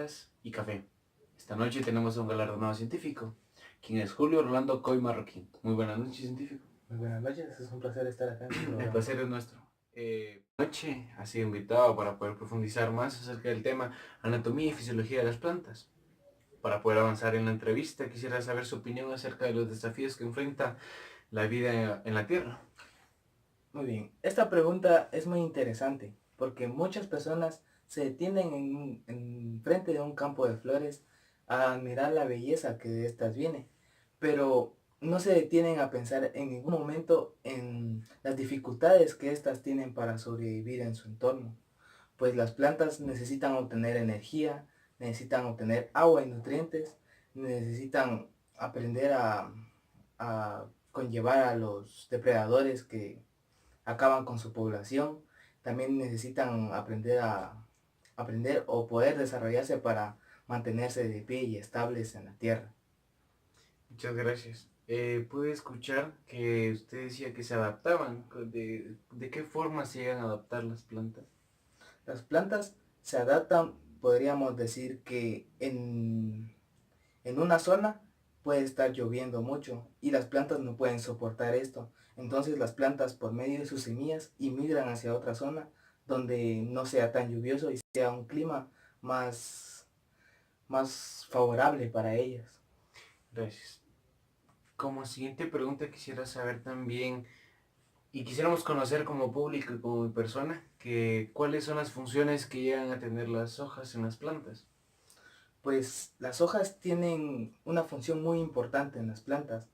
plantas y café. Esta noche tenemos a un galardonado científico, quien es Julio Rolando Coy Marroquín. Muy buenas noches, científico. Muy buenas noches, es un placer estar acá en el El programa. placer es nuestro. Esta noche ha sido invitado para poder profundizar más acerca del tema anatomía y fisiología de las plantas. Para poder avanzar en la entrevista, quisiera saber su opinión acerca de los desafíos que enfrenta la vida en la Tierra. Muy bien, esta pregunta es muy interesante porque muchas personas se detienen en frente de un campo de flores a admirar la belleza que de estas viene, pero no se detienen a pensar en ningún momento en las dificultades que estas tienen para sobrevivir en su entorno, pues las plantas necesitan obtener energía, necesitan obtener agua y nutrientes, necesitan aprender a conllevar a los depredadores que acaban con su población. También necesitan aprender o poder desarrollarse para mantenerse de pie y estables en la tierra. Muchas gracias. Pude escuchar que usted decía que se adaptaban. ¿De qué forma se llegan a adaptar las plantas? Las plantas se adaptan, podríamos decir que en una zona puede estar lloviendo mucho y las plantas no pueden soportar esto. Entonces las plantas por medio de sus semillas inmigran hacia otra zona donde no sea tan lluvioso y sea un clima más, más favorable para ellas. Gracias. Como siguiente pregunta quisiera saber también, y quisiéramos conocer como público y como persona, que cuáles son las funciones que llegan a tener las hojas en las plantas. Pues las hojas tienen una función muy importante en las plantas,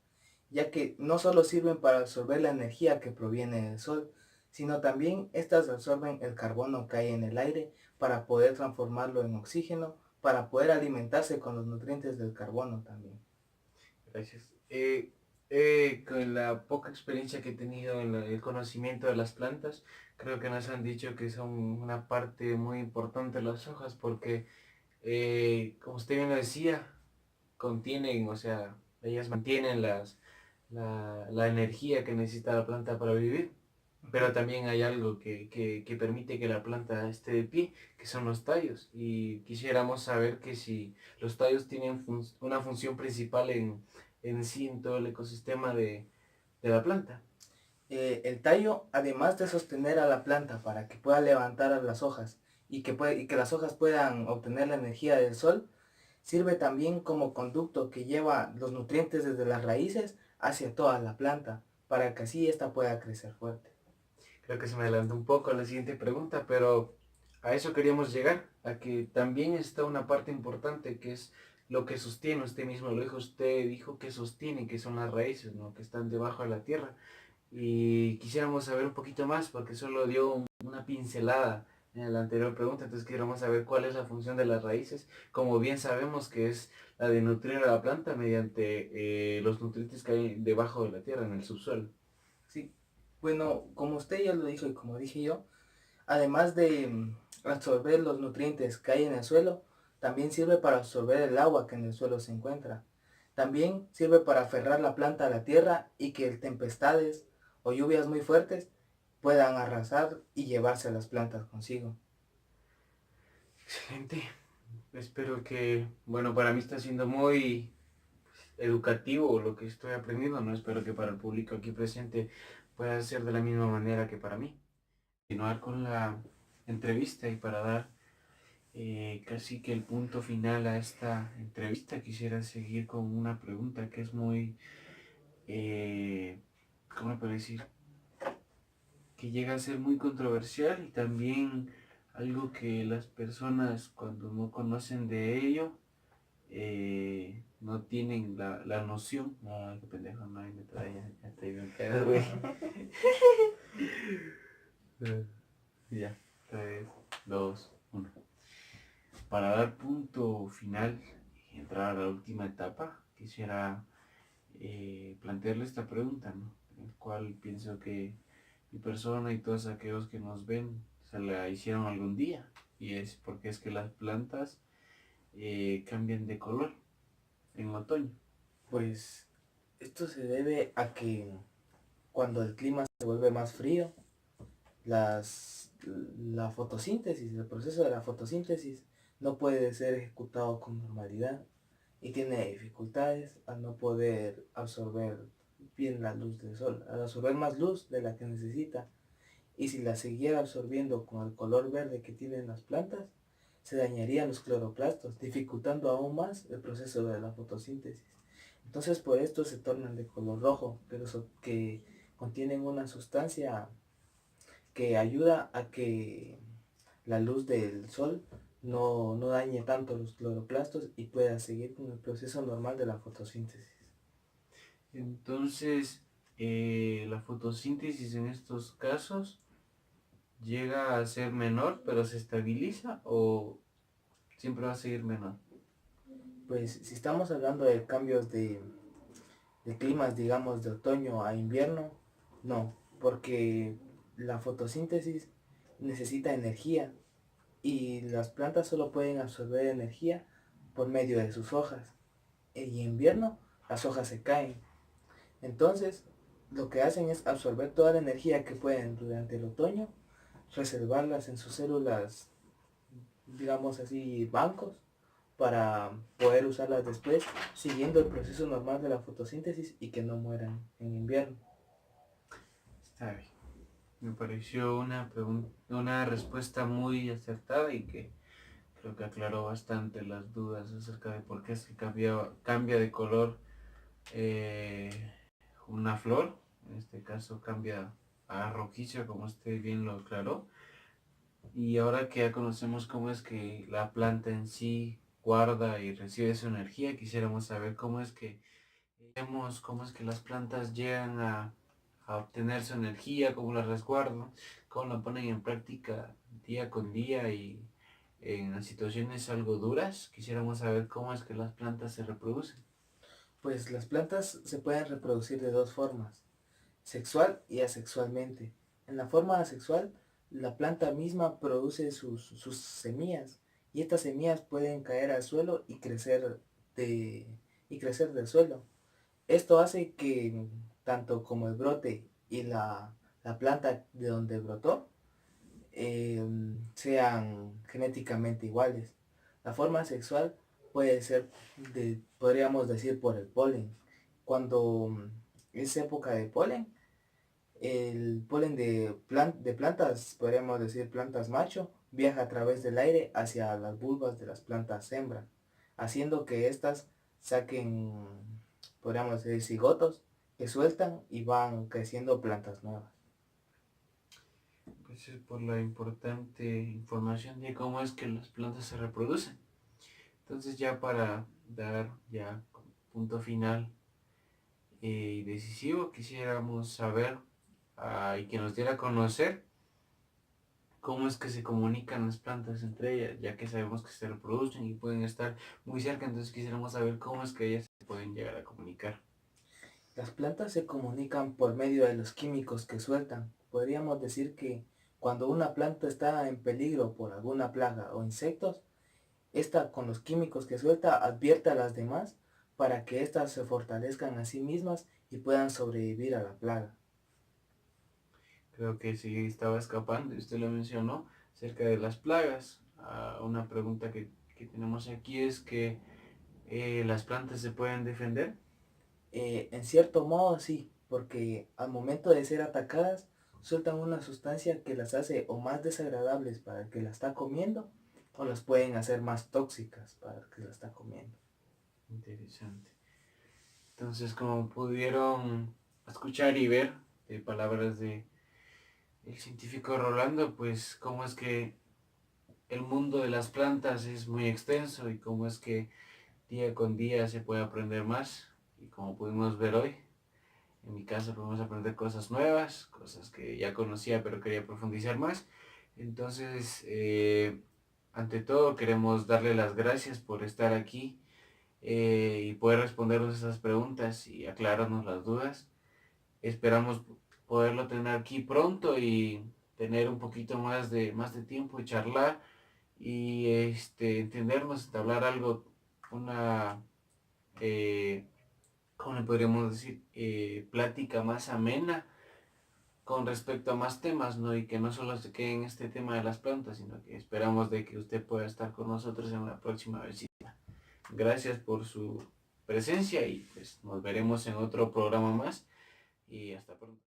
ya que no solo sirven para absorber la energía que proviene del sol, sino también estas absorben el carbono que hay en el aire para poder transformarlo en oxígeno, para poder alimentarse con los nutrientes del carbono también. Gracias. Con la poca experiencia que he tenido en el conocimiento de las plantas, creo que nos han dicho que son una parte muy importante las hojas porque, como usted bien lo decía, contienen, o sea, ellas mantienen la energía que necesita la planta para vivir. Pero también hay algo que permite que la planta esté de pie, que son los tallos. Y quisiéramos saber que si los tallos tienen una función principal en sí, en todo el ecosistema de la planta. El tallo, además de sostener a la planta para que pueda levantar a las hojas y que las hojas puedan obtener la energía del sol, sirve también como conducto que lleva los nutrientes desde las raíces hacia toda la planta, para que así ésta pueda crecer fuerte. Creo que se me adelantó un poco a la siguiente pregunta, pero a eso queríamos llegar, a que también está una parte importante que es lo que sostiene, usted mismo lo dijo, usted dijo que sostiene, que son las raíces, ¿no? Que están debajo de la tierra. Y quisiéramos saber un poquito más, porque solo dio una pincelada en la anterior pregunta, entonces quisiéramos saber cuál es la función de las raíces, como bien sabemos que es la de nutrir a la planta mediante los nutrientes que hay debajo de la tierra, en el subsuelo. Sí, bueno, como usted ya lo dijo y como dije yo, además de absorber los nutrientes que hay en el suelo, también sirve para absorber el agua que en el suelo se encuentra. También sirve para aferrar la planta a la tierra y que tempestades o lluvias muy fuertes puedan arrasar y llevarse a las plantas consigo. Excelente. Espero que, bueno, para mí está siendo muy educativo lo que estoy aprendiendo, ¿no? Espero que para el público aquí presente pueda ser de la misma manera que para mí. Continuar con la entrevista y para dar casi que el punto final a esta entrevista, quisiera seguir con una pregunta que es muy, ¿cómo le puedo decir? Que llega a ser muy controversial y también algo que las personas cuando no conocen de ello no tienen la noción. No, qué pendejo, no, ahí me trae, ya estoy bien pedo, güey. Ya, 3, 2, 1. Para dar punto final y entrar a la última etapa, quisiera plantearle esta pregunta, ¿no? El cual pienso que mi persona y todos aquellos que nos ven se la hicieron algún día. Y es porque es que las plantas cambian de color en otoño. Pues esto se debe a que cuando el clima se vuelve más frío, la fotosíntesis, el proceso de la fotosíntesis no puede ser ejecutado con normalidad y tiene dificultades al no poder absorber bien la luz del sol, al absorber más luz de la que necesita. Y si la siguiera absorbiendo con el color verde que tienen las plantas, se dañarían los cloroplastos, dificultando aún más el proceso de la fotosíntesis. Entonces por esto se tornan de color rojo, pero que contienen una sustancia que ayuda a que la luz del sol no dañe tanto los cloroplastos y pueda seguir con el proceso normal de la fotosíntesis. Entonces, la fotosíntesis en estos casos llega a ser menor, pero se estabiliza o siempre va a seguir menor. Pues si estamos hablando de cambios de climas, digamos, de otoño a invierno, no, porque la fotosíntesis necesita energía y las plantas solo pueden absorber energía por medio de sus hojas. Y en invierno las hojas se caen. Entonces, lo que hacen es absorber toda la energía que pueden durante el otoño, reservarlas en sus células, digamos así, bancos, para poder usarlas después, siguiendo el proceso normal de la fotosíntesis y que no mueran en invierno. Está bien. Me pareció una respuesta muy acertada y que creo que aclaró bastante las dudas acerca de por qué es que cambia de color eh, una flor. En este caso cambia a rojizo, como usted bien lo aclaró. Y ahora que ya conocemos cómo es que la planta en sí guarda y recibe su energía, quisiéramos saber cómo es que las plantas llegan a obtener su energía, cómo la resguardan, cómo la ponen en práctica día con día y en situaciones algo duras. Quisiéramos saber cómo es que las plantas se reproducen. Pues las plantas se pueden reproducir de dos formas, sexual y asexualmente. En la forma asexual, la planta misma produce sus semillas y estas semillas pueden caer al suelo y crecer del suelo. Esto hace que tanto como el brote y la planta de donde brotó sean genéticamente iguales. La forma sexual puede ser, podríamos decir, por el polen. Cuando es época de polen, el polen de plantas, podríamos decir plantas macho, viaja a través del aire hacia las vulvas de las plantas hembra, haciendo que éstas saquen, podríamos decir, cigotos que sueltan y van creciendo plantas nuevas. Gracias por la importante información de cómo es que las plantas se reproducen. Entonces ya para dar ya punto final y decisivo, quisiéramos saber y que nos diera a conocer cómo es que se comunican las plantas entre ellas, ya que sabemos que se reproducen y pueden estar muy cerca, entonces quisiéramos saber cómo es que ellas se pueden llegar a comunicar. Las plantas se comunican por medio de los químicos que sueltan. Podríamos decir que cuando una planta está en peligro por alguna plaga o insectos, esta con los químicos que suelta advierte a las demás para que éstas se fortalezcan a sí mismas y puedan sobrevivir a la plaga. Creo que sí estaba escapando, y usted lo mencionó, acerca de las plagas. Una pregunta que tenemos aquí es que las plantas se pueden defender. En cierto modo sí, porque al momento de ser atacadas sueltan una sustancia que las hace o más desagradables para el que la está comiendo o las pueden hacer más tóxicas para el que la está comiendo. Interesante. Entonces, como pudieron escuchar y ver de palabras de el científico Rolando, pues cómo es que el mundo de las plantas es muy extenso y cómo es que día con día se puede aprender más. Y como pudimos ver hoy, en mi caso podemos aprender cosas nuevas, cosas que ya conocía pero quería profundizar más. Entonces, ante todo queremos darle las gracias por estar aquí y poder respondernos esas preguntas y aclararnos las dudas. Esperamos poderlo tener aquí pronto y tener un poquito más de tiempo y charlar y entendernos, entablar algo, una, ¿cómo le podríamos decir? Plática más amena con respecto a más temas, ¿no? Y que no solo se quede en este tema de las plantas, sino que esperamos de que usted pueda estar con nosotros en una próxima visita. Gracias por su presencia y pues nos veremos en otro programa más y hasta pronto.